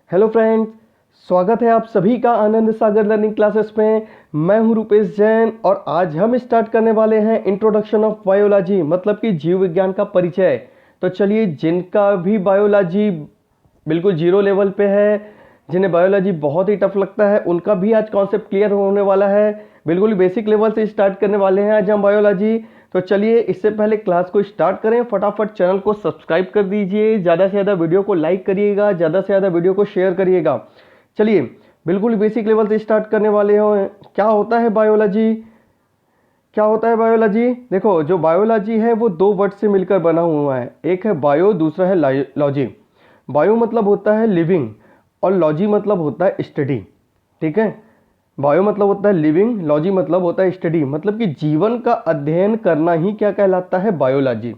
Hello friends, स्वागत है आप सभी का आनंद सागर लर्निंग क्लासेस में। मैं हूं रूपेश जैन और आज हम स्टार्ट करने वाले हैं इंट्रोडक्शन ऑफ बायोलॉजी, मतलब कि जीव विज्ञान का परिचय। तो चलिए, जिनका भी बायोलॉजी बिल्कुल जीरो लेवल पे है, जिन्हें बायोलॉजी बहुत ही टफ लगता है, उनका भी आज कॉन्सेप्ट क्लियर होने वाला है। बिल्कुल बेसिक लेवल से स्टार्ट करने वाले हैं आज हम बायोलॉजी। तो चलिए, इससे पहले क्लास को स्टार्ट करें, फटाफट चैनल को सब्सक्राइब कर दीजिए, ज़्यादा से ज़्यादा वीडियो को लाइक करिएगा, ज़्यादा से ज़्यादा वीडियो को शेयर करिएगा। चलिए, बिल्कुल बेसिक लेवल से स्टार्ट करने वाले हैं। क्या होता है बायोलॉजी? क्या होता है बायोलॉजी? देखो, जो बायोलॉजी है वो दो वर्ड से मिलकर बना हुआ है। एक है बायो, दूसरा है लॉजी। बायो मतलब होता है लिविंग और लॉजी मतलब होता है स्टडी। ठीक है, बायो मतलब होता है लिविंग, लॉजी मतलब होता है स्टडी। मतलब कि जीवन का अध्ययन करना ही क्या कहलाता है? बायोलॉजी।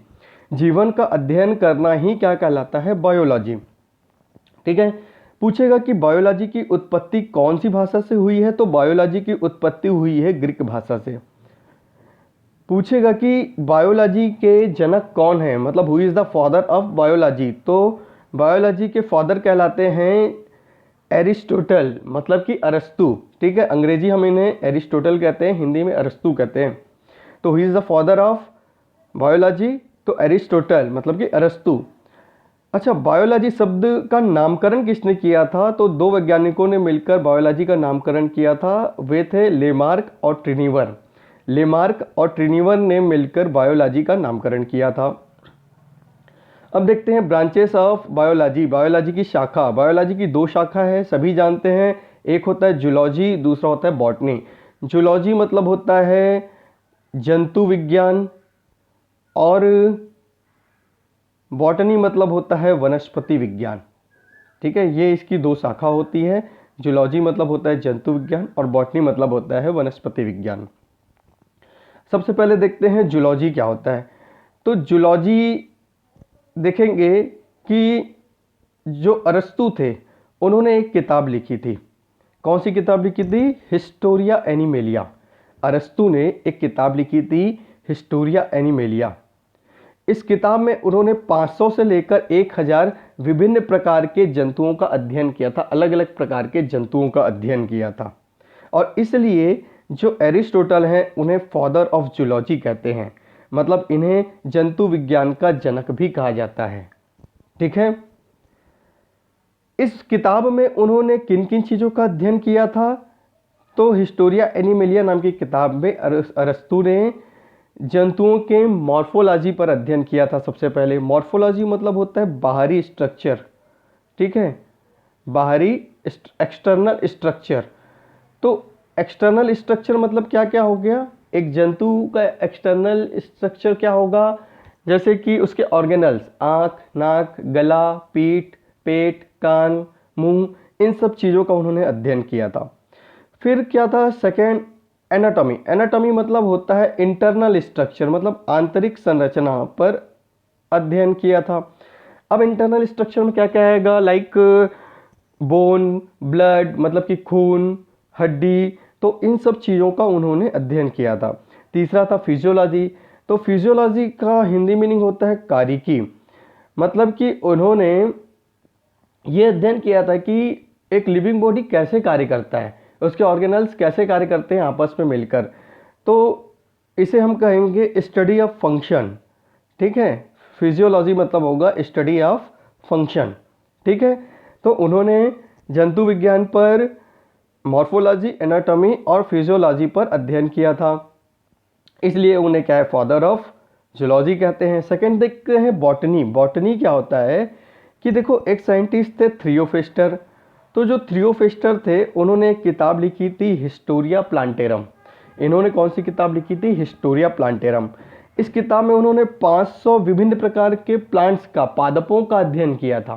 जीवन का अध्ययन करना ही क्या कहलाता है? बायोलॉजी। ठीक है, पूछेगा कि बायोलॉजी की उत्पत्ति कौन सी भाषा से हुई है, तो बायोलॉजी की उत्पत्ति हुई है ग्रीक भाषा से। पूछेगा कि बायोलॉजी के जनक कौन है, मतलब who is the father of biology, तो बायोलॉजी के फादर कहलाते हैं एरिस्टोटल, मतलब कि अरस्तु। ठीक है, अंग्रेजी हम इन्हें एरिस्टोटल कहते हैं, हिंदी में अरस्तु कहते हैं। तो he is the father of biology, तो एरिस्टोटल मतलब कि अरस्तु। अच्छा, बायोलॉजी शब्द का नामकरण किसने किया था? तो दो वैज्ञानिकों ने मिलकर बायोलॉजी का नामकरण किया था, वे थे लेमार्क और ट्रिनीवर। लेमार्क और ट्रिनीवर ने मिलकर बायोलॉजी का नामकरण किया था। अब देखते हैं ब्रांचेस ऑफ बायोलॉजी। बायोलॉजी की शाखा, बायोलॉजी की दो शाखा है, सभी जानते हैं। एक होता है जूलॉजी, दूसरा होता है बॉटनी। जूलॉजी मतलब होता है जंतु विज्ञान और बॉटनी मतलब होता है वनस्पति विज्ञान। ठीक है, ये इसकी दो शाखा होती है। जूलॉजी मतलब होता है जंतु विज्ञान और बॉटनी मतलब होता है वनस्पति विज्ञान। सबसे पहले देखते हैं जूलॉजी क्या होता है। तो जूलॉजी देखेंगे कि जो अरस्तु थे, उन्होंने एक किताब लिखी थी। कौन सी किताब लिखी थी? Historia animalia. अरस्तु ने एक किताब लिखी थी, हिस्टोरिया एनिमेलिया। इस किताब में उन्होंने 500 से लेकर 1000 विभिन्न प्रकार के जंतुओं का अध्ययन किया था, अलग अलग प्रकार के जंतुओं का अध्ययन किया था। और इसलिए जो एरिस्टोटल हैं, उन्हें फादर ऑफ जूलॉजी कहते हैं, मतलब इन्हें जंतु विज्ञान का जनक भी कहा जाता है। ठीक है, इस किताब में उन्होंने किन किन चीज़ों का अध्ययन किया था? तो हिस्टोरिया एनिमेलिया नाम की किताब में अरस्तु ने जंतुओं के मॉर्फोलॉजी पर अध्ययन किया था। सबसे पहले मॉर्फोलॉजी मतलब होता है बाहरी स्ट्रक्चर। ठीक है, बाहरी एक्सटर्नल स्ट्रक्चर। तो एक्सटर्नल स्ट्रक्चर मतलब क्या क्या हो गया? एक जंतु का एक्सटर्नल स्ट्रक्चर क्या होगा? जैसे कि उसके ऑर्गेनल्स, आँख, नाक, गला, पीठ, पेट, कान, मुंह, इन सब चीज़ों का उन्होंने अध्ययन किया था। फिर क्या था? Second, anatomy. एनाटॉमी मतलब होता है इंटरनल स्ट्रक्चर, मतलब आंतरिक संरचना पर अध्ययन किया था। अब इंटरनल स्ट्रक्चर में क्या क्या आएगा? लाइक बोन, ब्लड मतलब कि खून, हड्डी, तो इन सब चीज़ों का उन्होंने अध्ययन किया था। तीसरा था फिजियोलॉजी। तो फिजियोलॉजी का हिंदी मीनिंग होता है कारिकी, मतलब कि उन्होंने ये अध्ययन किया था कि एक लिविंग बॉडी कैसे कार्य करता है, उसके ऑर्गेनल्स कैसे कार्य करते हैं आपस में मिलकर। तो इसे हम कहेंगे स्टडी ऑफ फंक्शन। ठीक है, फिजियोलॉजी मतलब होगा स्टडी ऑफ फंक्शन। ठीक है, तो उन्होंने जंतु विज्ञान पर, मॉर्फोलॉजी, एनाटॉमी और फिजियोलॉजी पर अध्ययन किया था, इसलिए उन्हें क्या है? फादर ऑफ जूलॉजी कहते हैं। सेकंड देखते हैं बॉटनी। बॉटनी क्या होता है कि देखो, एक साइंटिस्ट थे थ्रियोफिस्टर। तो जो थ्रियोफिस्टर थे, उन्होंने एक किताब लिखी थी हिस्टोरिया प्लांटेरम। इन्होंने कौन सी किताब लिखी थी? Historia plantarum. इस किताब में उन्होंने 500 विभिन्न प्रकार के प्लांट्स का, पादपों का अध्ययन किया था।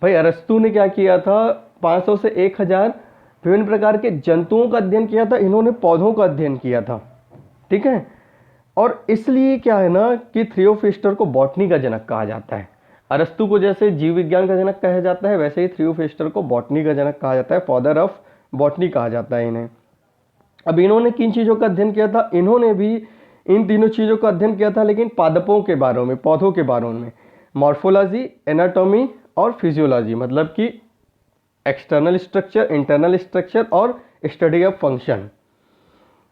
भाई अरस्तु ने क्या किया था? 500 से 1000 विभिन्न प्रकार के जंतुओं का अध्ययन किया था, इन्होंने पौधों का अध्ययन किया था। ठीक है, और इसलिए क्या है ना कि थ्रियोफिस्टर को बॉटनी का जनक कहा जाता है। अरस्तु को जैसे जीव विज्ञान का जनक कहा जाता है, वैसे ही थ्रियोफिस्टर को बॉटनी का जनक कहा जाता है, फादर ऑफ बॉटनी कहा जाता है इन्हें। अब इन्होंने किन चीज़ों का अध्ययन किया था? इन्होंने भी इन तीनों चीज़ों का अध्ययन किया था, लेकिन पादपों के बारे में, पौधों के बारे में, मॉर्फोलॉजी, एनाटॉमी और फिजियोलॉजी, मतलब कि एक्सटर्नल स्ट्रक्चर, इंटरनल स्ट्रक्चर और स्टडी ऑफ फंक्शन।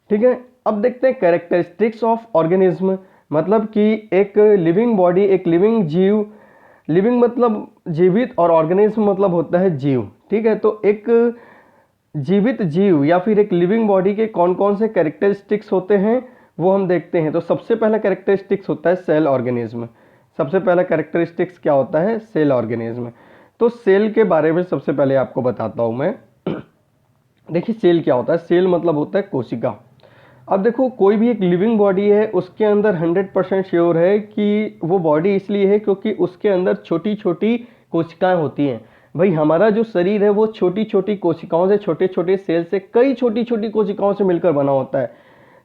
ठीक है, अब देखते हैं कैरेक्टरिस्टिक्स ऑफ ऑर्गेनिज्म, मतलब कि एक लिविंग बॉडी, एक लिविंग जीव, लिविंग मतलब जीवित और ऑर्गेनिज्म मतलब होता है जीव। ठीक है, तो एक जीवित जीव या फिर एक लिविंग बॉडी के कौन कौन से कैरेक्टरिस्टिक्स होते हैं वो हम देखते हैं। तो सबसे पहला कैरेक्टरिस्टिक्स होता है सेल ऑर्गेनिज्म। सबसे पहला कैरेक्टरिस्टिक्स क्या होता है? Cell organism. तो सेल के बारे में सबसे पहले आपको बताता हूं मैं। देखिए सेल क्या होता है? सेल मतलब होता है कोशिका। अब देखो कोई भी एक लिविंग बॉडी है, उसके अंदर 100% श्योर है कि वो बॉडी इसलिए है क्योंकि उसके अंदर छोटी छोटी कोशिकाएं होती हैं। भाई हमारा जो शरीर है वो छोटी छोटी कोशिकाओं से, छोटे छोटे सेल से, कई छोटी छोटी कोशिकाओं से मिलकर बना होता है।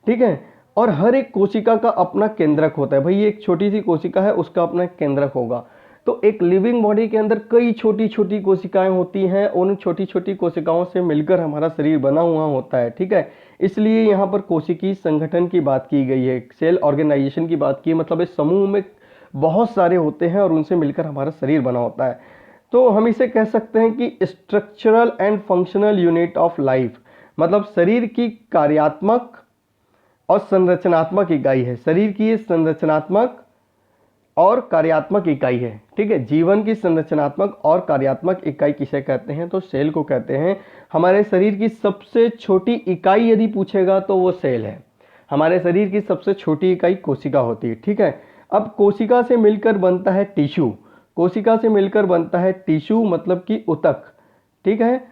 ठीक है, और हर एक कोशिका का अपना केंद्रक होता है। भाई एक छोटी सी कोशिका है, उसका अपना केंद्रक होगा। तो एक लिविंग बॉडी के अंदर कई छोटी छोटी कोशिकाएं होती हैं, उन छोटी छोटी कोशिकाओं से मिलकर हमारा शरीर बना हुआ होता है। ठीक है, इसलिए यहाँ पर कोशिकीय संगठन की बात की गई है, सेल ऑर्गेनाइजेशन की बात की है, मतलब इस समूह में बहुत सारे होते हैं और उनसे मिलकर हमारा शरीर बना होता है। तो हम इसे कह सकते हैं कि structural and functional unit of life, मतलब शरीर की कार्यात्मक और संरचनात्मक इकाई है। शरीर की ये संरचनात्मक और कार्यात्मक इकाई है। ठीक है, जीवन की संरचनात्मक और कार्यात्मक इकाई किसे कहते हैं? तो सेल को कहते हैं। हमारे शरीर की सबसे छोटी इकाई यदि पूछेगा तो वो सेल है। हमारे शरीर की सबसे छोटी इकाई कोशिका होती है। ठीक है, अब कोशिका से मिलकर बनता है टिश्यू। कोशिका से मिलकर बनता है टिश्यू मतलब कि ऊतक। ठीक है,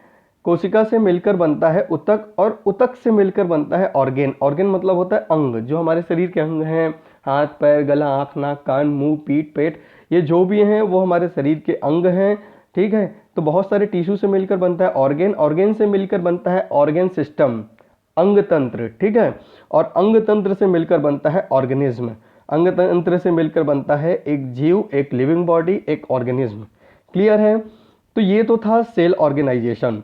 कोशिका से मिलकर बनता है ऊतक और ऊतक से मिलकर बनता है ऑर्गेन। ऑर्गेन मतलब होता है अंग, जो हमारे शरीर के अंग हैं, हाथ पैर गला आँख नाक कान मुंह पीठ पेट, ये जो भी हैं वो हमारे शरीर के अंग हैं। ठीक है, तो बहुत सारे टिश्यू से मिलकर बनता है ऑर्गेन, ऑर्गेन से मिलकर बनता है ऑर्गेन सिस्टम, अंग तंत्र। ठीक है, और अंग तंत्र से मिलकर बनता है ऑर्गेनिज्म। अंग तंत्र से मिलकर बनता है एक जीव, एक लिविंग बॉडी, एक ऑर्गेनिज्म। क्लियर है? तो ये तो था सेल ऑर्गेनाइजेशन।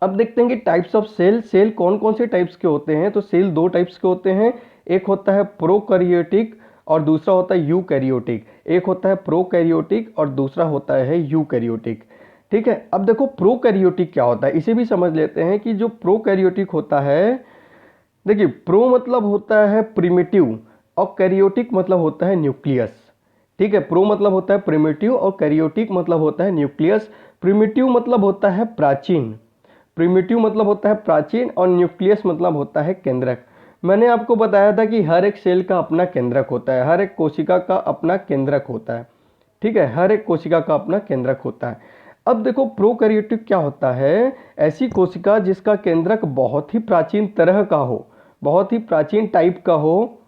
अब देखते हैं कि टाइप्स ऑफ सेल, सेल कौन कौन से टाइप्स के होते हैं। तो सेल दो टाइप्स के होते हैं, एक होता है प्रोकैरियोटिक और दूसरा होता है यूकैरियोटिक। एक होता है प्रोकैरियोटिक और दूसरा होता है यूकैरियोटिक। ठीक है, अब देखो प्रोकैरियोटिक क्या होता है, इसे भी समझ लेते हैं कि जो प्रोकैरियोटिक होता है, देखिए प्रो मतलब होता है प्रिमिटिव और कैरियोटिक मतलब होता है न्यूक्लियस। ठीक है, प्रो मतलब होता है प्रिमिटिव और कैरियोटिक मतलब होता है न्यूक्लियस। प्रिमिटिव मतलब होता है प्राचीन, प्रिमिटिव मतलब होता है प्राचीन और न्यूक्लियस मतलब होता है केंद्रक। मैंने आपको बताया था कि हर एक सेल का अपना केंद्रक होता है, हर एक कोशिका का अपना केंद्रक होता है। ठीक है, हर एक कोशिका का अपना केंद्रक होता है। अब देखो प्रोकैरियोटिक क्या होता है? ऐसी कोशिका जिसका केंद्रक बहुत ही प्राचीन तरह का हो, बहुत ही प्राचीन टाइप का हो।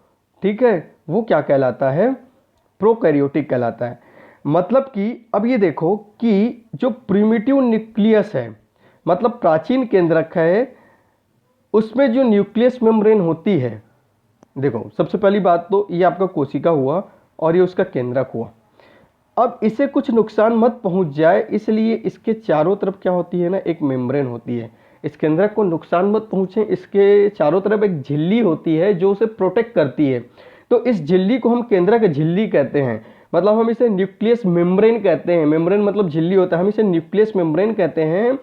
ठीक है, वो क्या कहलाता है? प्रोकैरियोटिक कहलाता है। मतलब कि अब ये देखो कि जो प्रिमिटिव न्यूक्लियस है, मतलब प्राचीन केंद्रक है, उसमें जो न्यूक्लियस मेम्ब्रेन होती है, देखो सबसे पहली बात तो ये आपका कोशिका हुआ और ये उसका केंद्रक हुआ। अब इसे कुछ नुकसान मत पहुंच जाए इसलिए इसके चारों तरफ क्या होती है ना, एक मेम्ब्रेन होती है। इस केंद्रक को नुकसान मत पहुंचे, इसके चारों तरफ एक झिल्ली होती है जो उसे प्रोटेक्ट करती है। तो इस झिल्ली को हम केंद्रक झिल्ली कहते हैं, मतलब हम इसे न्यूक्लियस मेम्ब्रेन कहते हैं। मेम्ब्रेन मतलब झिल्ली होता है, हम इसे न्यूक्लियस मेम्ब्रेन कहते हैं।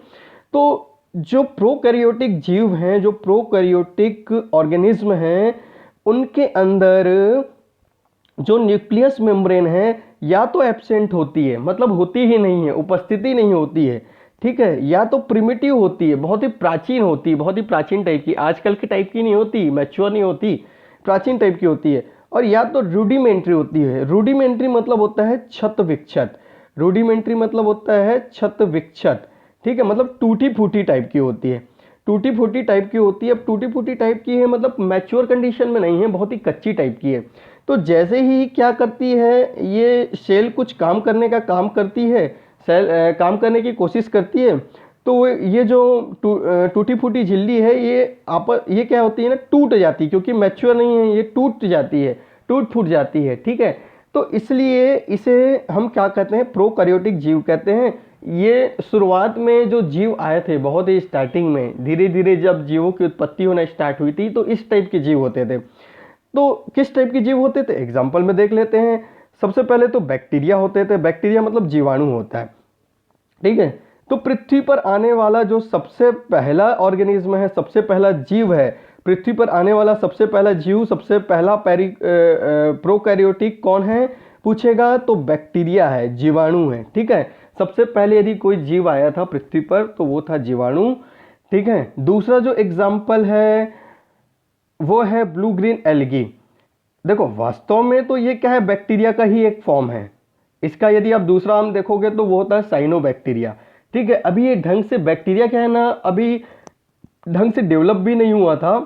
तो जो प्रोकैरियोटिक जीव हैं, जो प्रोकैरियोटिक ऑर्गेनिज्म हैं, उनके अंदर जो न्यूक्लियस मेम्ब्रेन है या तो एब्सेंट होती है, मतलब होती ही नहीं है, उपस्थिति नहीं होती है। ठीक है, या तो प्रिमिटिव होती है, बहुत ही प्राचीन होती है, बहुत ही प्राचीन टाइप की, आजकल के टाइप की नहीं होती, मैच्योर नहीं होती, प्राचीन टाइप की होती है। और या तो रूडिमेंट्री होती है। रूडिमेंट्री मतलब होता है छत विक्षत, रूडिमेंट्री मतलब होता है छत विक्षत। ठीक है, मतलब टूटी फूटी टाइप की होती है, टूटी फूटी टाइप की होती है। अब टूटी फूटी टाइप की है मतलब मैच्योर कंडीशन में नहीं है, बहुत ही कच्ची टाइप की है। तो जैसे ही क्या करती है ये सेल कुछ काम करने का काम करती है, सेल काम करने की कोशिश करती है, तो ये जो टूटी फूटी झिल्ली है ये क्या होती है ना, टूट जाती है, क्योंकि मैच्योर नहीं है, ये टूट जाती है, टूट फूट जाती है। ठीक है, तो इसलिए इसे हम क्या कहते हैं? प्रोकैरियोटिक जीव कहते हैं। ये शुरुआत में जो जीव आए थे, बहुत ही स्टार्टिंग में, धीरे धीरे जब जीवों की उत्पत्ति होना स्टार्ट हुई थी तो इस टाइप के जीव होते थे। तो किस टाइप के जीव होते थे एग्जाम्पल में देख लेते हैं। सबसे पहले तो बैक्टीरिया होते थे। बैक्टीरिया मतलब जीवाणु होता है। ठीक है, तो पृथ्वी पर आने वाला जो सबसे पहला ऑर्गेनिज्म है, सबसे पहला जीव है, पृथ्वी पर आने वाला सबसे पहला जीव, सबसे पहला प्रोकैरियोटिक कौन है पूछेगा तो बैक्टीरिया है, जीवाणु है। ठीक है, सबसे पहले यदि कोई जीव आया था पृथ्वी पर तो वो था जीवाणु। ठीक है, दूसरा जो एग्जाम्पल है वो है ब्लू ग्रीन एल्गी। देखो वास्तव में तो ये क्या है, बैक्टीरिया का ही एक फॉर्म है। इसका यदि आप दूसरा नाम देखोगे तो वो होता है साइनोबैक्टीरिया। ठीक है, अभी ये ढंग से बैक्टीरिया क्या है ना, अभी ढंग से डेवलप भी नहीं हुआ था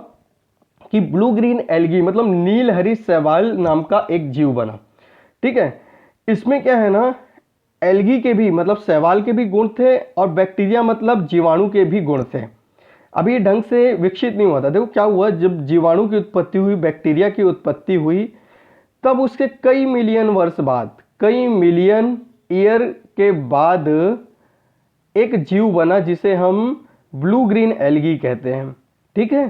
कि ब्लू ग्रीन एल्गी मतलब नील हरी शैवाल नाम का एक जीव बना। ठीक है, इसमें क्या है ना, एल्गी के भी मतलब शैवाल के भी गुण थे और बैक्टीरिया मतलब जीवाणु के भी गुण थे। अभी ढंग से विकसित नहीं हुआ था। देखो क्या हुआ, जब जीवाणु की उत्पत्ति हुई, बैक्टीरिया की उत्पत्ति हुई, तब उसके कई मिलियन वर्ष बाद, कई मिलियन ईयर के बाद एक जीव बना जिसे हम ब्लू ग्रीन एल्गी कहते हैं। ठीक है,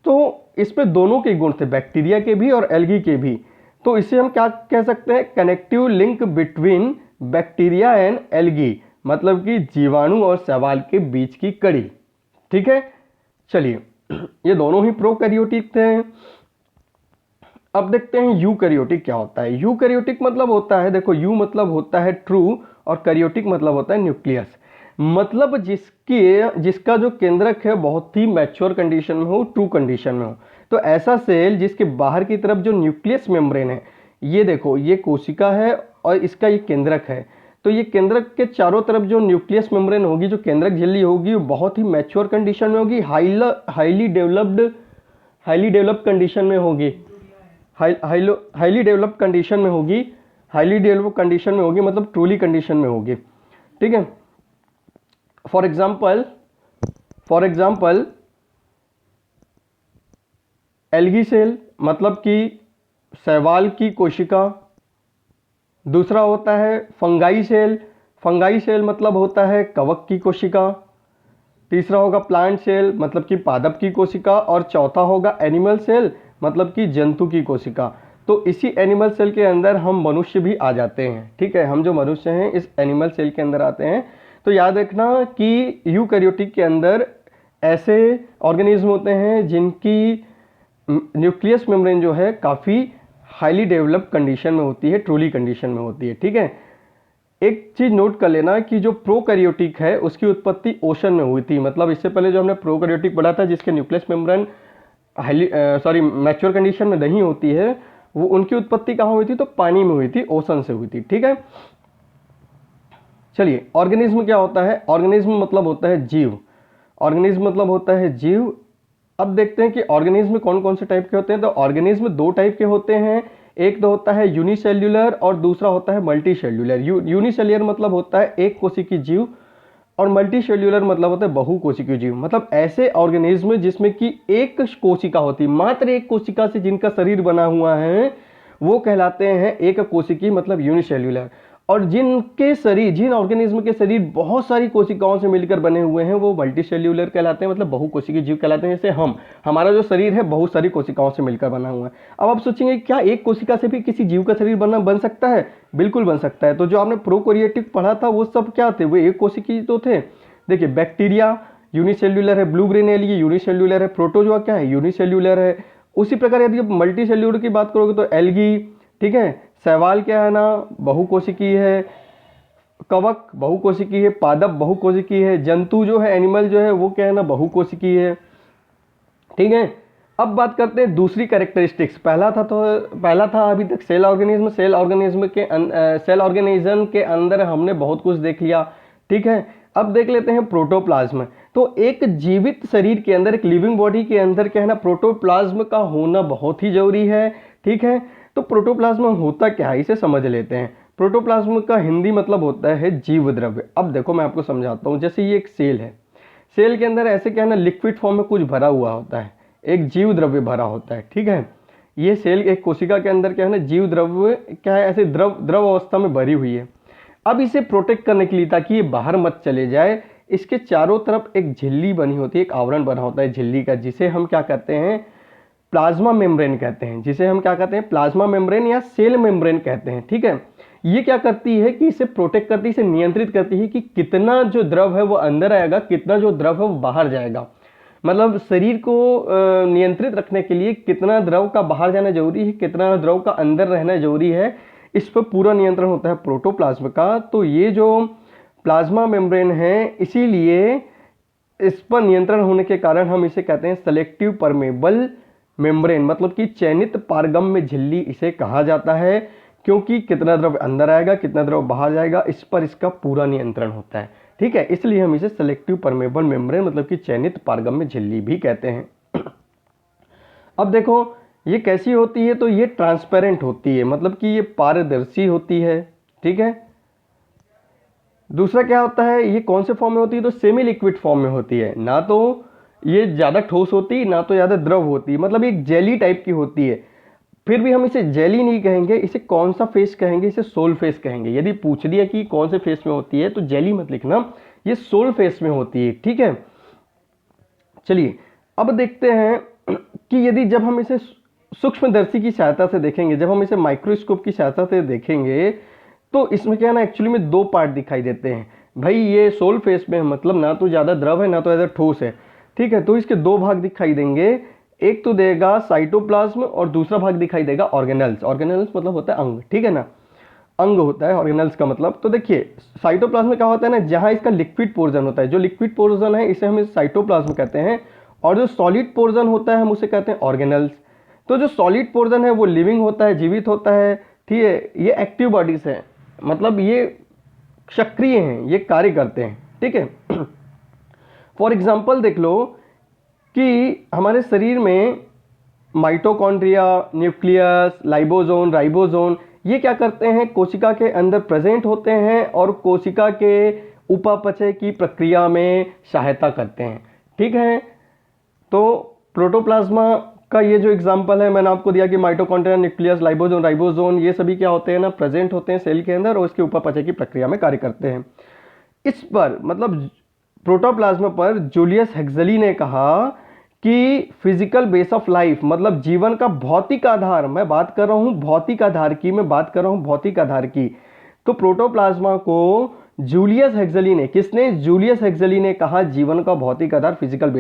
तो इसमें दोनों के गुण थे, बैक्टीरिया के भी और एल्गी के भी। तो इसे हम क्या कह सकते हैं, connective link between bacteria and algae, मतलब कि जीवाणु और शैवाल के बीच की कड़ी। ठीक है, चलिए ये दोनों ही प्रोकैरियोटिक थे। अब देखते हैं यूकैरियोटिक क्या होता है। यूकैरियोटिक मतलब होता है, देखो यू मतलब होता है ट्रू और कैरियोटिक मतलब होता है न्यूक्लियस, मतलब जिसका जो केंद्रक है बहुत ही मैच्योर कंडीशन में हो, ट्रू कंडीशन में हो। तो ऐसा सेल जिसके बाहर की तरफ जो न्यूक्लियस मेम्ब्रेन है, ये देखो ये कोशिका है और इसका ये केंद्रक है, तो ये केंद्रक के चारों तरफ जो न्यूक्लियस मेम्ब्रेन होगी, जो केंद्रक झिल्ली होगी, वो बहुत ही मैच्योर कंडीशन में होगी, हाईली डेवलप्ड कंडीशन में होगी, हाईली डेवलप्ड कंडीशन में होगी, हाईली डेवलप्ड कंडीशन में होगी मतलब ट्रूली कंडीशन में होगी। ठीक है, फॉर एग्जाम्पल एल्गी सेल मतलब कि शैवाल की कोशिका। दूसरा होता है फंगाई सेल मतलब होता है कवक की कोशिका। तीसरा होगा प्लांट सेल मतलब कि पादप की कोशिका। और चौथा होगा एनिमल सेल मतलब कि जंतु की कोशिका। तो इसी एनिमल सेल के अंदर हम मनुष्य भी आ जाते हैं। ठीक है, हम जो मनुष्य हैं इस एनिमल सेल के अंदर आते हैं। तो याद रखना कि यूकैरियोटिक के अंदर ऐसे ऑर्गेनिज्म होते हैं जिनकी न्यूक्लियस मेम्ब्रेन जो है काफ़ी हाईली डेवलप्ड कंडीशन में होती है, ट्रूली कंडीशन में होती है। ठीक है, एक चीज़ नोट कर लेना कि जो प्रोकैरियोटिक है उसकी उत्पत्ति ओशन में हुई थी। मतलब इससे पहले जो हमने प्रोकैरियोटिक पढ़ा था जिसके न्यूक्लियस मेम्ब्रेन मैच्योर कंडीशन में नहीं होती है, वो उनकी उत्पत्ति कहाँ हुई थी, तो पानी में हुई थी, ओशन से हुई थी। ठीक है, चलिए ऑर्गेनिज्म क्या होता है। ऑर्गेनिज्म मतलब होता है जीव, ऑर्गेनिज्म मतलब होता है जीव। अब देखते हैं कि ऑर्गेनिज्म कौन कौन से टाइप के होते हैं। तो ऑर्गेनिज्म दो टाइप के होते हैं, एक तो होता है यूनिसेल्युलर और दूसरा होता है मल्टीसेल्युलर। यूनिसेल्युलर मतलब होता है एक कोशिकीय जीव और मल्टीसेल्युलर मतलब होता है बहुकोशिकीय जीव। मतलब ऐसे ऑर्गेनिज्म जिसमें कि एक कोशिका होती है, मात्र एक कोशिका से जिनका शरीर बना हुआ है, वो कहलाते हैं एक कोशिकीय मतलब यूनिसेल्युलर। और जिन ऑर्गेनिज्म के शरीर बहुत सारी कोशिकाओं से मिलकर बने हुए हैं वो मल्टीसेल्युलर कहलाते हैं, मतलब बहुकोशिकीय जीव कहलाते हैं। जैसे हमारा जो शरीर है बहुत सारी कोशिकाओं से मिलकर बना हुआ है। अब आप सोचेंगे क्या एक कोशिका से भी किसी जीव का शरीर बन सकता है? बिल्कुल बन सकता है। तो जो आपने प्रोकैरियोटिक पढ़ा था वो सब क्या थे, वो एक कोशिकीय तो थे। देखिए बैक्टीरिया यूनिसेल्युलर है, ब्लू ग्रीन एल्गी यूनिसेल्युलर है, प्रोटोजोआ क्या है, यूनिसेल्युलर है। उसी प्रकार यदि आप मल्टीसेल्युलर की बात करोगे तो एल्गी, ठीक है, शैवाल क्या है ना, बहुकोशिकीय है, कवक बहुकोशिकीय है, पादप बहुकोशिकीय है, जंतु जो है एनिमल जो है वो क्या है ना बहुकोशिकीय है। ठीक है, अब बात करते हैं दूसरी कैरेक्टरिस्टिक्स। पहला था अभी तक सेल ऑर्गेनिज्म। सेल ऑर्गेनिज्म के अंदर हमने बहुत कुछ देख लिया। ठीक है, अब देख लेते हैं प्रोटोप्लाज्म। तो एक जीवित शरीर के अंदर, एक लिविंग बॉडी के अंदर क्या है ना, प्रोटोप्लाज्म का होना बहुत ही जरूरी है। ठीक है, तो प्रोटोप्लाज्म होता क्या है इसे समझ लेते हैं। प्रोटोप्लाज्म का हिंदी मतलब होता है जीव द्रव्य। अब देखो मैं आपको समझाता हूँ। जैसे ये एक सेल है, सेल के अंदर ऐसे क्या है ना, लिक्विड फॉर्म में कुछ भरा हुआ होता है, एक जीव द्रव्य भरा होता है। ठीक है, ये सेल एक कोशिका के अंदर क्या है ना, जीव द्रव्य क्या है, ऐसे द्रव अवस्था में भरी हुई है। अब इसे प्रोटेक्ट करने के लिए, ताकि ये बाहर मत चले जाए, इसके चारों तरफ एक झिल्ली बनी होती है, एक आवरण बना होता है झिल्ली का, जिसे हम क्या कहते हैं, प्लाज्मा मेम्ब्रेन कहते हैं। जिसे हम क्या कहते हैं, प्लाज्मा मेम्ब्रेन या सेल मेम्ब्रेन कहते हैं। ठीक है, ये क्या करती है कि इसे प्रोटेक्ट करती है, इसे नियंत्रित करती है कि कितना जो द्रव है वो अंदर आएगा, कितना जो द्रव है वो बाहर जाएगा। मतलब शरीर को नियंत्रित रखने के लिए कितना द्रव का बाहर जाना जरूरी है, कितना द्रव का अंदर रहना जरूरी है, इस पर पूरा नियंत्रण होता है प्रोटोप्लाज्म का। तो ये जो प्लाज्मा मेम्ब्रेन है, इसीलिए इस पर नियंत्रण होने के कारण हम इसे कहते हैं सेलेक्टिव परमेबल मेम्ब्रेन, मतलब कि चयनित पारगम्य झिल्ली इसे कहा जाता है, क्योंकि कितना द्रव अंदर आएगा, कितना द्रव बाहर जाएगा, इस पर इसका पूरा नियंत्रण होता है। ठीक है, इसलिए हम इसे सेलेक्टिव परमेबल मेम्ब्रेन मतलब कि चयनित पारगम्य झिल्ली भी कहते हैं। अब देखो ये कैसी होती है, तो ये ट्रांसपेरेंट होती है, मतलब कि ये पारदर्शी होती है। ठीक है, दूसरा क्या होता है, ये कौन से फॉर्म में होती है, तो सेमी लिक्विड फॉर्म में होती है, ना तो ये ज़्यादा ठोस होती ना तो ज़्यादा द्रव होती, मतलब एक जेली टाइप की होती है। फिर भी हम इसे जेली नहीं कहेंगे, इसे कौन सा फेस कहेंगे, इसे सोल फेस कहेंगे। यदि पूछ दिया कि कौन से फेस में होती है तो जेली मत लिखना, ये सोल फेस में होती है। ठीक है, चलिए अब देखते हैं कि यदि जब हम इसे सूक्ष्मदर्शी की सहायता से देखेंगे, जब हम इसे माइक्रोस्कोप की सहायता से देखेंगे, तो इसमें क्या है ना, एक्चुअली में दो पार्ट दिखाई देते हैं। भाई ये सोल फेस में मतलब ना तो ज़्यादा द्रव है ना तो ज़्यादा ठोस है। ठीक है, तो इसके दो भाग दिखाई देंगे, एक तो देगा साइटोप्लाज्म और दूसरा भाग दिखाई देगा ऑर्गेनल्स। ऑर्गेनल्स मतलब होता है अंग, ठीक है ना, अंग होता है ऑर्गेनल्स का मतलब। तो देखिए साइटोप्लाज्म में क्या होता है ना, जहाँ इसका लिक्विड पोर्शन होता है, जो लिक्विड पोर्शन है इसे हम साइटोप्लाज्म कहते हैं, और जो सॉलिड पोर्शन होता है हम उसे कहते हैं ऑर्गेनल्स। तो जो सॉलिड पोर्शन है वो लिविंग होता है, जीवित होता है। ठीक है, ये एक्टिव बॉडीज है, मतलब ये सक्रिय हैं, ये कार्य करते हैं। ठीक है, फॉर एग्जाम्पल देख लो कि हमारे शरीर में माइटोकॉन्ड्रिया, न्यूक्लियस, लाइबोसोम, राइबोसोम, ये क्या करते हैं, कोशिका के अंदर प्रेजेंट होते हैं और कोशिका के उपापचय की प्रक्रिया में सहायता करते हैं। ठीक है, तो प्रोटोप्लाज्मा का ये जो एग्जांपल है मैंने आपको दिया कि माइटोकॉन्ड्रिया, न्यूक्लियस, लाइबोसोम, राइबोसोम, ये सभी क्या होते हैं ना, प्रेजेंट होते हैं सेल के अंदर और उसके उपापचय की प्रक्रिया में कार्य करते हैं। इस पर मतलब प्रोटोप्लाज्मा पर जूलियस हेक्सली ने कहा कि फिजिकल बेस ऑफ लाइफ, मतलब जीवन का भौतिक आधार, मैं बात कर रहा हूं भौतिक आधार की, मैं बात कर रहा हूं भौतिक आधार की। तो प्रोटोप्लाज्मा को जूलियस हेक्सली ने, किसने, जूलियस हेक्सली ने कहा जीवन का भौतिक आधार फिजिकल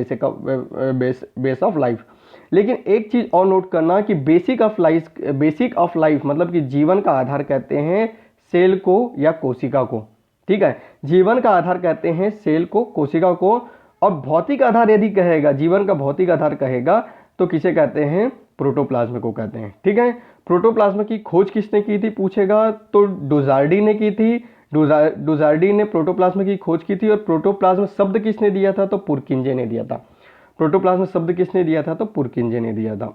बेस ऑफ लाइफ। लेकिन एक चीज और नोट करना कि बेसिक ऑफ लाइफ मतलब कि जीवन का आधार कहते हैं सेल को या कोशिका को। ठीक है, जीवन का आधार कहते हैं सेल को, कोशिका को, और भौतिक आधार यदि कहेगा, जीवन का भौतिक आधार कहेगा तो किसे कहते हैं, प्रोटोप्लाज्म को कहते हैं। ठीक है, प्रोटोप्लाज्म की खोज किसने की थी पूछेगा तो डुजार्डी ने की थी। डुजार्डी ने प्रोटोप्लाज्म की खोज की थी। और प्रोटोप्लाज्म शब्द किसने दिया था, तो पुरकिंजे ने दिया था। प्रोटोप्लाज्म शब्द किसने दिया था, तो पुरकिंजे ने दिया था।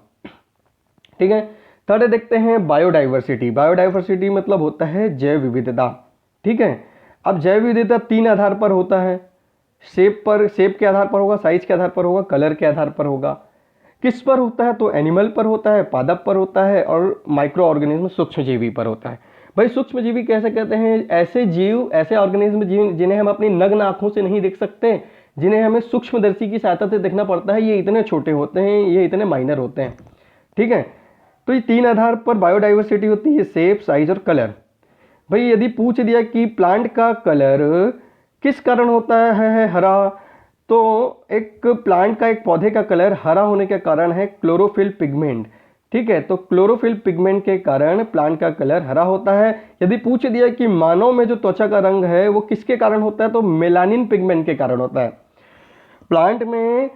ठीक है, थर्ड देखते हैं बायोडाइवर्सिटी। बायोडाइवर्सिटी मतलब होता है जैव विविधता। ठीक है, अब जैव विविधता तीन आधार पर होता है, शेप के आधार पर होगा, साइज के आधार पर होगा, कलर के आधार पर होगा। किस पर होता है, तो एनिमल पर होता है, पादप पर होता है, और माइक्रो ऑर्गेनिज्म सूक्ष्मजीवी पर होता है। भाई सूक्ष्मजीवी कैसे कहते हैं, ऐसे जीव, ऐसे ऑर्गेनिज्म जिन्हें हम अपनी नग्न आंखों से नहीं देख सकते, जिन्हें हमें सूक्ष्मदर्शी की सहायता से देखना पड़ता है, ये इतने छोटे होते हैं, ये इतने माइनर होते हैं। ठीक है, तो ये तीन आधार पर बायोडाइवर्सिटी होती है, शेप, साइज और कलर। भाई यदि पूछ दिया कि प्लांट का कलर किस कारण होता है हरा, तो एक प्लांट का, एक पौधे का कलर हरा होने के कारण है क्लोरोफिल पिगमेंट। ठीक है, तो क्लोरोफिल पिगमेंट के कारण प्लांट का कलर हरा होता है। यदि पूछ दिया कि मानव में जो त्वचा का रंग है वो किसके कारण होता है, तो मेलानिन पिगमेंट के कारण होता है। प्लांट में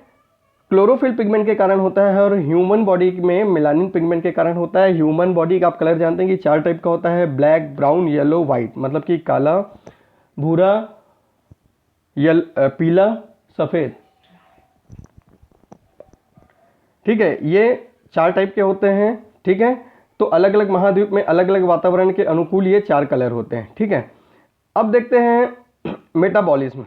क्लोरोफिल पिगमेंट के कारण होता है और ह्यूमन बॉडी में मेलानिन पिगमेंट के कारण होता है। ह्यूमन बॉडी का आप कलर जानते हैं कि चार टाइप का होता है, ब्लैक, ब्राउन, येलो, व्हाइट, मतलब कि काला, भूरा, पीला, सफेद। ठीक है, ये चार टाइप के होते हैं। ठीक है, तो अलग अलग महाद्वीप में अलग अलग वातावरण के अनुकूल ये चार कलर होते हैं। ठीक है, अब देखते हैं मेटाबॉलिज्म।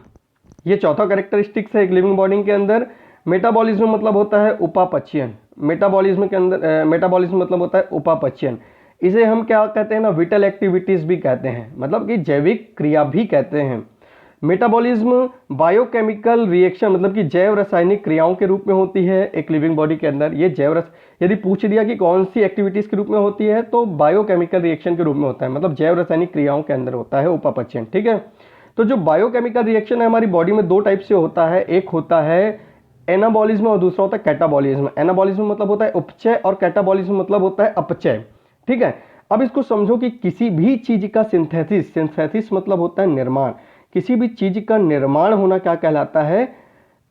ये चौथा कैरेक्टरिस्टिक्स है एक लिविंग बॉडी के अंदर। मेटाबॉलिज्म मतलब होता है उपापचयन। मेटाबॉलिज्म के अंदर मेटाबॉलिज्म मतलब होता है उपापचयन। इसे हम क्या कहते हैं ना, विटल एक्टिविटीज भी कहते हैं, मतलब कि जैविक क्रिया भी कहते हैं। मेटाबॉलिज्म बायोकेमिकल रिएक्शन मतलब कि जैव रासायनिक क्रियाओं के रूप में होती है एक लिविंग बॉडी के अंदर। ये यदि पूछ दिया कि कौन सी एक्टिविटीज के रूप में होती है तो बायोकेमिकल रिएक्शन के रूप में होता है, मतलब जैव रासायनिक क्रियाओं के अंदर होता है उपापचयन। ठीक है, तो जो बायोकेमिकल रिएक्शन है हमारी बॉडी में दो टाइप से होता है, एक होता है एनाबॉलिज्म और दूसरा होता है कैटाबॉलिज्म। एनाबॉलिज्म मतलब होता है उपचय और कैटाबॉलिज्म मतलब होता है अपचय। ठीक है, अब इसको समझो कि किसी भी चीज का सिंथेसिस मतलब होता है निर्माण, किसी भी चीज का निर्माण होना क्या कहलाता है,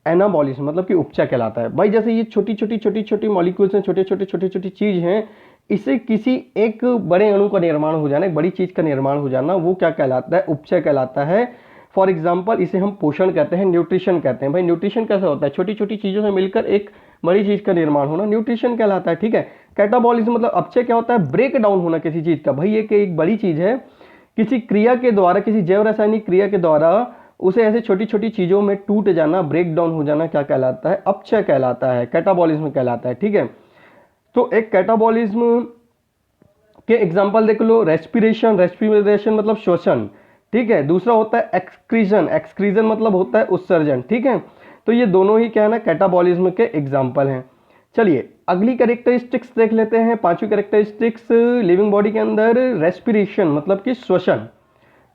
एनाबॉलिज्म मतलब कि उपचय कहलाता है। भाई जैसे ये छोटी छोटी मॉलिक्यूल्स हैं, छोटे छोटी चीज हैं, इससे किसी एक बड़े अणु का निर्माण हो जाना, एक बड़ी चीज का निर्माण हो जाना, वो क्या कहलाता है, उपचय कहलाता है। फॉर एग्जाम्पल इसे हम पोषण कहते हैं, न्यूट्रिशन कहते हैं। भाई न्यूट्रिशन कैसे होता है, छोटी छोटी चीजों से मिलकर एक बड़ी चीज का निर्माण होना, न्यूट्रिशन कहलाता है। ठीक है, कैटाबॉलिज्म मतलब अपचय क्या होता है, ब्रेक डाउन होना किसी चीज का। भाई ये एक बड़ी चीज है, किसी क्रिया के द्वारा, किसी जैव रासायनिक क्रिया के द्वारा उसे ऐसे छोटी छोटी चीजों में टूट जाना, ब्रेक डाउन हो जाना क्या कहलाता है, अपचय कहलाता है, कैटाबॉलिज्म कहलाता है। ठीक है, तो एक कैटाबॉलिज्म के एग्जाम्पल देख लो, रेस्पिरेशन मतलब श्वसन। ठीक है, दूसरा होता है एक्सक्रीजन मतलब होता है उत्सर्जन। ठीक है, तो ये दोनों ही क्या है ना कैटाबॉलिज्म के एग्जाम्पल हैं। चलिए अगली कैरेक्टरिस्टिक्स देख लेते हैं, पांचवी कैरेक्टरिस्टिक्स लिविंग बॉडी के अंदर, रेस्पिरेशन मतलब कि श्वसन।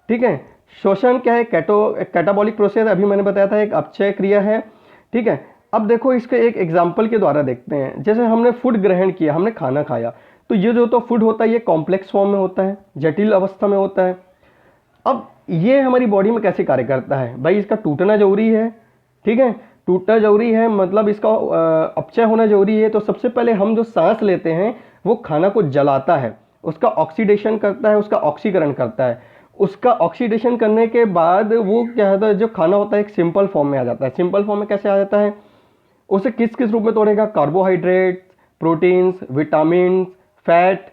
ठीक है, श्वसन क्या है, कैटाबॉलिक प्रोसेस अभी मैंने बताया था, एक अपचय क्रिया है। ठीक है, अब देखो इसके एक एग्जाम्पल के द्वारा देखते हैं। जैसे हमने फूड ग्रहण किया, हमने खाना खाया, तो ये जो तो फूड होता है ये कॉम्प्लेक्स फॉर्म में होता है, जटिल अवस्था में होता है। अब ये हमारी बॉडी में कैसे कार्य करता है, भाई इसका टूटना जरूरी है। ठीक है, टूटना जरूरी है मतलब इसका अपचय होना जरूरी है। तो सबसे पहले हम जो सांस लेते हैं वो खाना को जलाता है, उसका ऑक्सीडेशन करता है, उसका ऑक्सीकरण करता है। उसका ऑक्सीडेशन करने के बाद वो क्या होता है, जो खाना होता है एक सिंपल फॉर्म में आ जाता है। सिंपल फॉर्म में कैसे आ जाता है, उसे किस किस रूप में तोड़ेगा, carbohydrate, proteins, vitamin, fat,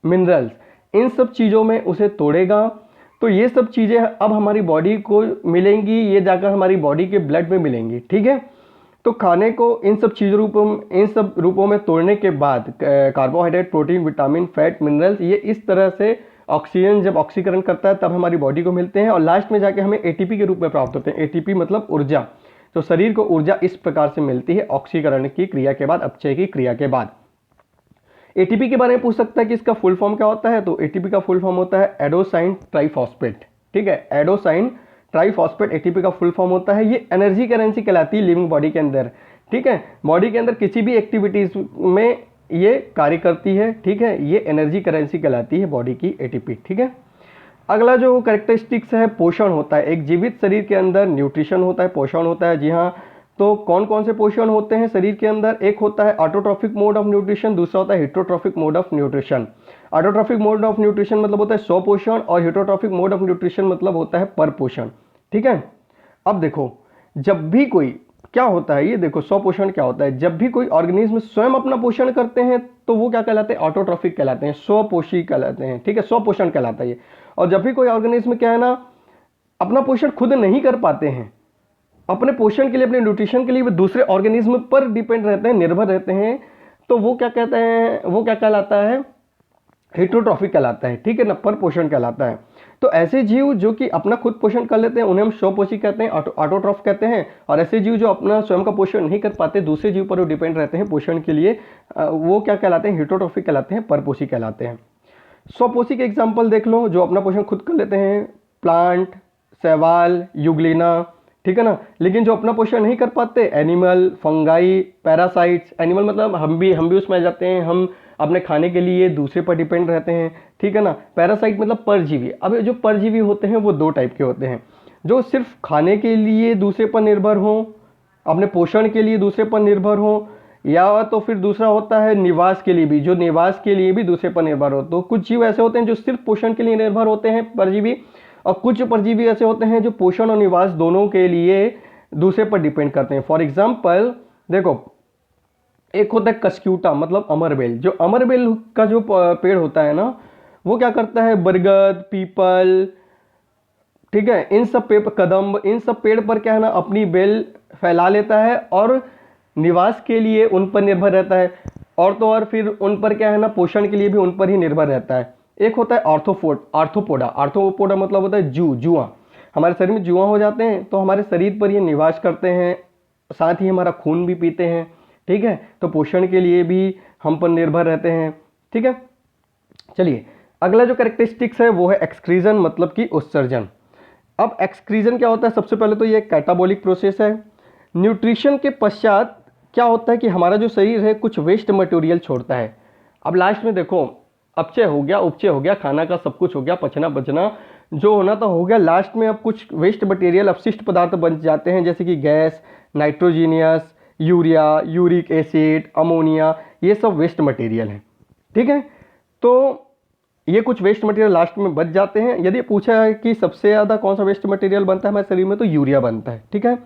minerals, इन सब चीज़ों में उसे तोड़ेगा। तो ये सब चीज़ें अब हमारी बॉडी को मिलेंगी, ये जाकर हमारी बॉडी के ब्लड में मिलेंगी। ठीक है, तो खाने को इन सब रूपों में तोड़ने के बाद carbohydrate, protein, vitamin, fat, minerals, ये इस तरह से ऑक्सीजन जब ऑक्सीकरण करता है तब हमारी बॉडी को मिलते हैं और लास्ट में जाके हमें एटीपी के रूप में प्राप्त होते हैं। एटीपी मतलब ऊर्जा। तो शरीर को ऊर्जा इस प्रकार से मिलती है ऑक्सीकरण की क्रिया के बाद, अपचय की क्रिया के बाद। एटीपी के बारे में पूछ सकता है कि इसका फुल फॉर्म क्या होता है, तो एटीपी का फुल फॉर्म होता है एडोसाइन ट्राइफॉस्फेट। ठीक है, एडोसाइन ट्राइफॉस्फेट एटीपी का फुल फॉर्म होता है। ये एनर्जी करेंसी कहलाती है लिविंग बॉडी के अंदर। ठीक है, बॉडी के अंदर किसी भी एक्टिविटीज में ये कार्य करती है। ठीक है, ये एनर्जी करेंसी कहलाती है बॉडी की एटीपी। ठीक है, अगला जो कैरेक्टरिस्टिक्स है पोषण होता है। एक जीवित शरीर के अंदर न्यूट्रिशन होता है, पोषण होता है। जी हाँ, तो कौन कौन से पोषण होते हैं शरीर के अंदर, एक होता है ऑटोट्रॉफिक मोड ऑफ न्यूट्रिशन, दूसरा होता है हिटोट्रॉफिक mode of nutrition. Autotrophic mode of nutrition मतलब होता है स्वपोषण और हिटोट्रॉफिक मोड ऑफ न्यूट्रिशन मतलब होता है परपोषण। ठीक है, अब देखो जब भी कोई क्या होता है, ये देखो स्वपोषण क्या होता है, जब भी कोई ऑर्गेनिज्म स्वयं अपना पोषण करते हैं तो वो क्या कहलाते हैं, ऑटोट्रॉफिक कहलाते हैं, स्वपोषी कहलाते हैं। ठीक है, स्वपोषण कहलाता है ये। और जब भी कोई ऑर्गेनिज्म क्या है ना अपना पोषण खुद नहीं कर पाते हैं, अपने पोषण के लिए, अपने न्यूट्रिशन के लिए वो दूसरे ऑर्गेनिज्म पर डिपेंड रहते हैं, निर्भर रहते हैं, तो वो क्या कहते हैं, वो क्या कहलाता है, हिटोट्रॉफिक कहलाता है। ठीक है ना, पर पोषण कहलाता है। तो ऐसे जीव जो कि अपना खुद पोषण कर लेते हैं उन्हें हम स्वपोषी कहते हैं, ऑटोट्रॉफ कहते हैं। और ऐसे जीव जो अपना स्वयं का पोषण नहीं कर पाते, दूसरे जीव पर वो डिपेंड रहते हैं पोषण के लिए, वो क्या कहलाते हैं, हिटोट्रॉफिक कहलाते हैं, परपोषी कहलाते हैं। स्वपोषी के एग्जाम्पल देख लो, जो अपना पोषण खुद कर लेते हैं, प्लांट, शैवाल, युग्लिना। ठीक है ना, लेकिन जो अपना पोषण नहीं कर पाते, एनिमल, फंगाई, पैरासाइट्स। एनिमल मतलब हम भी उसमें आ जाते हैं, हम अपने खाने के लिए दूसरे पर डिपेंड रहते हैं। ठीक है ना, पैरासाइट मतलब परजीवी। अब जो परजीवी होते हैं वो दो टाइप के होते हैं, जो सिर्फ खाने के लिए दूसरे पर निर्भर हो, अपने पोषण के लिए दूसरे पर निर्भर हो, या तो फिर दूसरा होता है निवास के लिए भी, जो निवास के लिए भी दूसरे पर निर्भर हो। तो कुछ जीव ऐसे होते हैं जो सिर्फ पोषण के लिए निर्भर होते हैं, परजीवी, और कुछ परजीवी ऐसे होते हैं जो पोषण और निवास दोनों के लिए दूसरे पर डिपेंड करते हैं। फॉर एग्जाम्पल देखो, एक होता है कस्क्यूटा मतलब अमरबेल। जो अमरबेल का जो पेड़ होता है ना, वो क्या करता है, बरगद, पीपल, ठीक है, इन सब पेड़, कदम्ब, इन सब पेड़ पर क्या है ना अपनी बेल फैला लेता है और निवास के लिए उन पर निर्भर रहता है, और तो और फिर उन पर क्या है ना पोषण के लिए भी उन पर ही निर्भर रहता है। एक होता है आर्थ्रोपोडा। आर्थ्रोपोडा मतलब होता है जुआ। हमारे शरीर में जुआ हो जाते हैं तो हमारे शरीर पर ये निवास करते हैं, साथ ही हमारा खून भी पीते हैं, ठीक है। तो पोषण के लिए भी हम पर निर्भर रहते हैं, ठीक है। चलिए अगला जो कैरेक्टरिस्टिक्स है वो है एक्सक्रीजन, मतलब कि उत्सर्जन। अब एक्सक्रीजन क्या होता है, सबसे पहले तो ये कैटाबॉलिक प्रोसेस है। न्यूट्रिशन के पश्चात क्या होता है कि हमारा जो शरीर है कुछ वेस्ट मटेरियल छोड़ता है। अब लास्ट में देखो, अपचय हो गया, उपचय हो गया, खाना का सब कुछ हो गया, पचना बचना जो होना तो हो गया, लास्ट में अब कुछ वेस्ट मटेरियल, अपशिष्ट पदार्थ बन जाते हैं, जैसे कि gas, nitrogenous, urea, uric acid, ammonia, ये सब वेस्ट मटेरियल हैं, ठीक है। तो ये कुछ वेस्ट मटेरियल लास्ट में बच जाते हैं। यदि पूछा है कि सबसे ज़्यादा कौन सा वेस्ट मटेरियल बनता है हमारे शरीर में, तो यूरिया बनता है, ठीक है।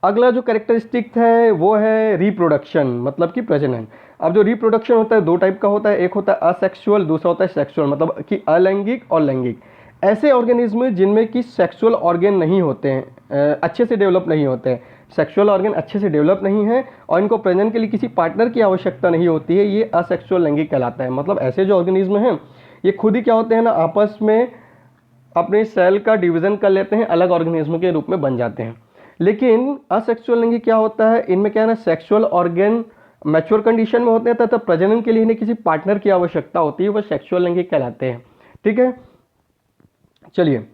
अगला जो कैरेक्टरिस्टिक है वो है रिप्रोडक्शन, मतलब कि प्रजनन। अब जो रिप्रोडक्शन होता है दो टाइप का होता है, एक होता है असेक्सुअल, दूसरा होता है सेक्सुअल, मतलब कि अलैंगिक और लैंगिक। ऐसे ऑर्गेनिज्म जिनमें कि सेक्सुअल ऑर्गन नहीं होते हैं, अच्छे से डेवलप नहीं होते हैं, सेक्सुअल ऑर्गन अच्छे से डेवलप नहीं है और इनको प्रजनन के लिए किसी पार्टनर की आवश्यकता नहीं होती है, ये असेक्सुअल लैंगिक कहलाता है। मतलब ऐसे जो ऑर्गेनिज्म हैं ये खुद ही क्या होते हैं ना, आपस में अपने सेल का डिवीजन कर लेते हैं, अलग ऑर्गेनिज्म के रूप में बन जाते हैं। लेकिन असेक्सुअल लैंगिक क्या होता है, इनमें क्या है ना, सेक्सुअल ऑर्गन मैच्योर कंडीशन में होते हैं तथा प्रजनन के लिए इन्हें किसी पार्टनर की आवश्यकता होती है, वह सेक्सुअल लैंगिक कहलाते हैं, ठीक है। चलिए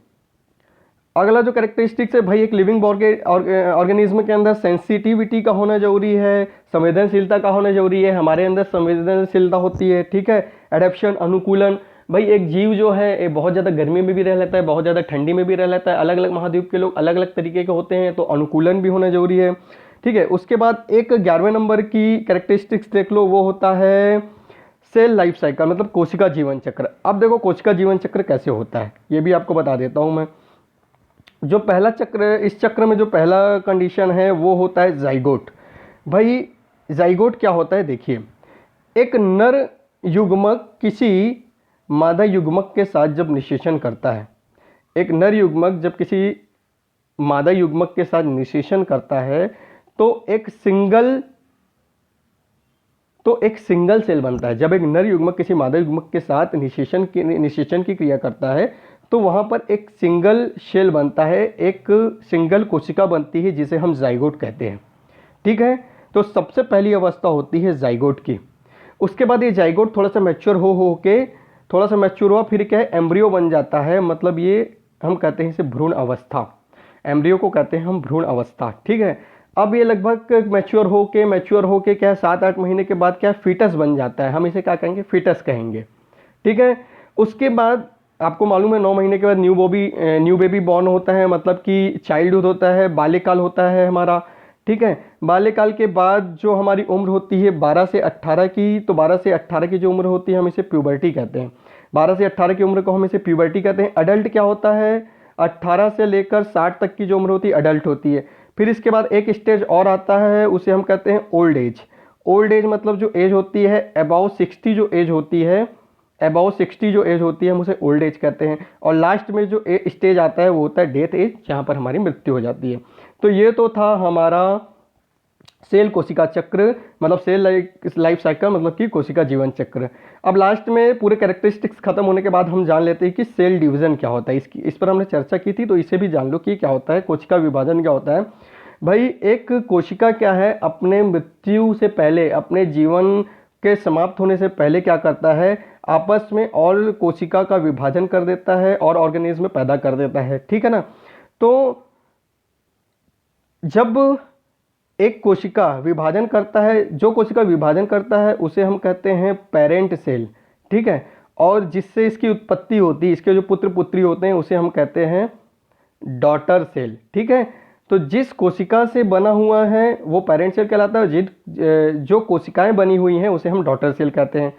अगला जो कैरेक्टरिस्टिक्स है भाई, एक लिविंग ऑर्गेनिज्म के अंदर सेंसिटिविटी का होना जरूरी है, संवेदनशीलता का होना जरूरी है। हमारे अंदर संवेदनशीलता होती है, ठीक है। एडेप्शन, अनुकूलन, भाई एक जीव जो है ये बहुत ज़्यादा गर्मी में भी रह लेता है, बहुत ज़्यादा ठंडी में भी रह लेता है, अलग अलग महाद्वीप के लोग अलग अलग तरीके के होते हैं, तो अनुकूलन भी होना जरूरी है, ठीक है। उसके बाद एक 11वें नंबर की कैरेक्टरिस्टिक्स देख लो, वो होता है सेल लाइफ साइकिल, मतलब कोशिका जीवन चक्र। अब देखो कोशिका जीवन चक्र कैसे होता है ये भी आपको बता देता हूँ मैं। जो पहला चक्र, इस चक्र में जो पहला कंडीशन है वो होता है जाइगोट। भाई जाइगोट क्या होता है, देखिए एक नर युग्मक किसी मादा युग्मक के साथ जब निषेचन करता है, एक नर युग्मक जब किसी मादा युग्मक के साथ निषेचन करता है तो एक सिंगल सेल बनता है। जब एक नर युग्मक किसी मादा युग्मक के साथ निषेचन की क्रिया करता है तो वहाँ पर एक सिंगल सेल बनता है, एक सिंगल कोशिका बनती है जिसे हम जाइगोट कहते हैं, ठीक है। तो सबसे पहली अवस्था होती है जाइगोट की। उसके बाद ये जाइगोट थोड़ा सा मैच्योर हो के थोड़ा सा मैच्योर हुआ, फिर क्या है एम्ब्रियो बन जाता है, मतलब ये हम कहते हैं इसे भ्रूण अवस्था, एम्ब्रियो को कहते हैं हम भ्रूण अवस्था, ठीक है। अब ये लगभग मैच्योर हो के क्या है 7-8 महीने के बाद क्या है फीटस बन जाता है, हम इसे क्या कहेंगे, फीटस कहेंगे, ठीक है। उसके बाद आपको मालूम है 9 महीने के बाद न्यू बेबी बॉर्न होता है, मतलब कि चाइल्डहुड होता है, बाल्यकाल होता है हमारा, ठीक है। बाल्यकाल के बाद जो हमारी उम्र होती है 12 से 18 की, तो 12 से 18 की जो उम्र होती है हम इसे प्यूबर्टी कहते हैं। 12 से 18 की उम्र को हम इसे प्यूबर्टी कहते हैं। अडल्ट क्या होता है, 18 से लेकर 60 तक की जो उम्र होती है अडल्ट होती है। फिर इसके बाद एक स्टेज और आता है, उसे हम कहते हैं ओल्ड एज। ओल्ड एज मतलब जो एज होती है अबाउ 60 जो एज होती है, हम उसे ओल्ड एज कहते हैं। और लास्ट में जो स्टेज आता है वो होता है डेथ एज, जहाँ पर हमारी मृत्यु हो जाती है। तो ये तो था हमारा सेल कोशिका चक्र, मतलब सेल लाइफ साइकिल, मतलब कि कोशिका जीवन चक्र। अब लास्ट में पूरे कैरेक्टरिस्टिक्स खत्म होने के बाद हम जान लेते हैं कि सेल डिवीजन क्या होता है। इस पर हमने चर्चा की थी, तो इसे भी जान लो कि क्या होता है, कोशिका विभाजन क्या होता है। भाई एक कोशिका क्या है, अपने मृत्यु से पहले, अपने जीवन के समाप्त होने से पहले क्या करता है, आपस में और कोशिका का विभाजन कर देता है और ऑर्गेनिज्म पैदा कर देता है, ठीक है ना। तो जब एक कोशिका विभाजन करता है, जो कोशिका विभाजन करता है उसे हम कहते हैं पेरेंट सेल, ठीक है। और जिससे इसकी उत्पत्ति होती है, इसके जो पुत्र पुत्री होते हैं उसे हम कहते हैं डॉटर सेल, ठीक है। तो जिस कोशिका से बना हुआ है वो पेरेंट सेल कहलाता है, जो कोशिकाएं बनी हुई हैं उसे हम डॉटर सेल कहते हैं।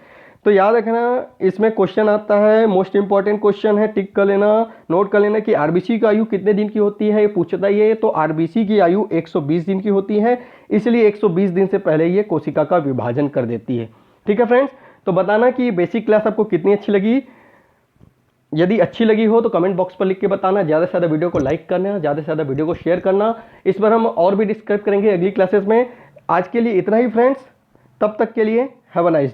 तो याद रखना, इसमें क्वेश्चन आता है, मोस्ट इंपॉर्टेंट क्वेश्चन है, टिक कर लेना, नोट कर लेना कि आरबीसी की आयु कितने दिन की होती है, ये पूछता ही है। तो आरबीसी की आयु 120 दिन की होती है, इसलिए 120 दिन से पहले ये कोशिका का विभाजन कर देती है, ठीक है फ्रेंड्स। तो बताना कि बेसिक क्लास आपको कितनी अच्छी लगी। यदि अच्छी लगी हो तो कमेंट बॉक्स पर लिख के बताना, ज़्यादा से ज़्यादा वीडियो को लाइक करना, ज़्यादा से ज़्यादा वीडियो को शेयर करना। इस पर हम और भी डिस्कस करेंगे अगली क्लासेस में। आज के लिए इतना ही फ्रेंड्स, तब तक के लिए हैव अ नाइस